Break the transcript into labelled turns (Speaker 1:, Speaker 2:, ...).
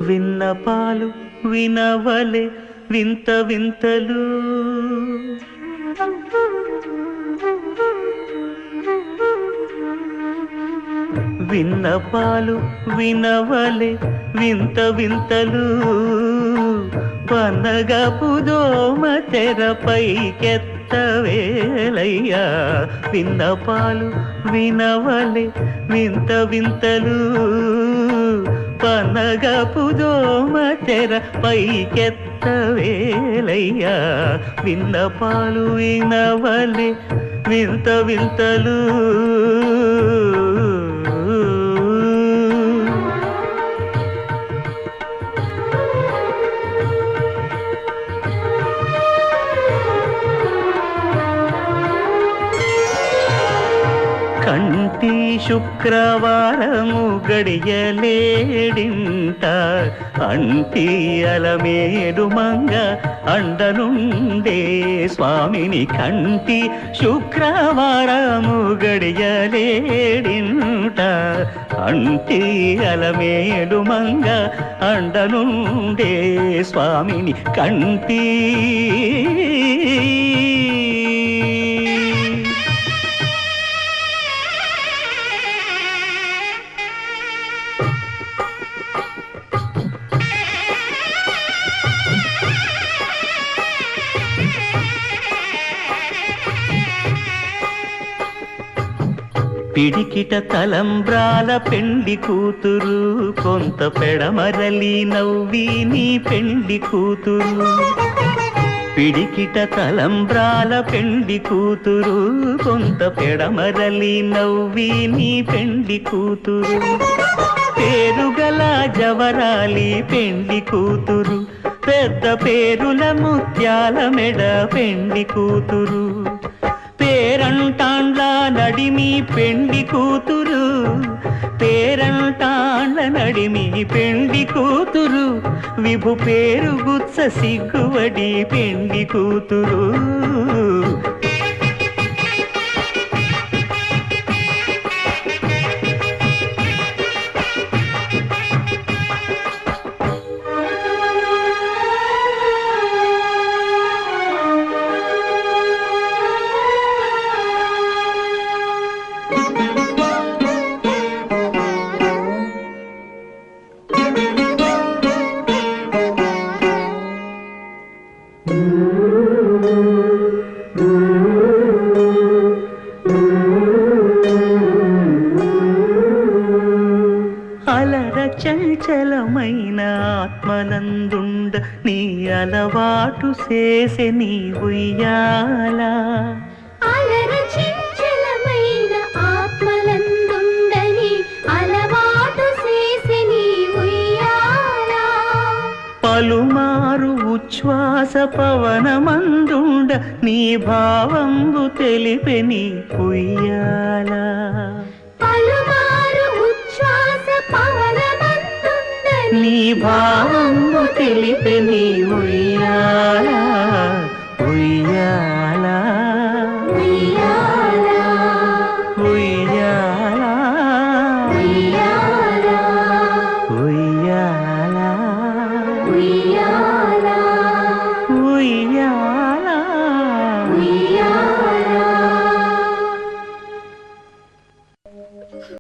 Speaker 1: విన్నపాలు వినవలే వింత వింతలు విన్నపాలు వినవలే వింత వింతలు పనగపు దోమ తెరపైకెత్తవేలయ్యా విన్నపాలు వినవలే వింత వింతలు పనగపు దోమ తెరపైకెత్తవేలయ్యా విన్నపాలు వినవలే వింత వింతలు కంటి శుక్రవారము గడియలేడింట అంటి అలమేడు మంగ అండనుండే స్వామిని కంటి శుక్రవారము గడియలేడింట అంటి అలమేడు మంగ అండనుండే స్వామిని కంటి పిడికిట తలంబ్రాల పెండి కూతురు కొంత పెడమరలి నవ్వి నీ పెండి కూతురు పిడికిట తలంబ్రాల పెండి కూతురు కొంత పెడమరలి నవ్వి నీ పెండి కూతురు పేరుగల జవరాలి పెండి కూతురు పెద్ద పేరుల ముత్యాల మెడ పెండి కూతురు పేరంటాండ్ల నడిమి పెండి కూతురు పేరంటాండ్ల నడిమి పెండి కూతురు విభు పేరు గుత్స సిగ్గువడి పెండి కూతురు అలర చంచలమైన ఆత్మనందుండ నీ అలవాటు చేసే నీ ఉయ్యాల
Speaker 2: అలర చంచలమైన ఆత్మనందుండని అలవాటు చేసే నీ ఉయ్యాల
Speaker 1: పలుమారు ఉచ్ఛ్వాస పవనమందుండ నీ భావంబు తెలిపే నీ ఉయ్యాల నీ భావంబు తెలిపే నీ ఉయ్యాల ఉయ్యాల ఉయ్యాల ఉయ్యాల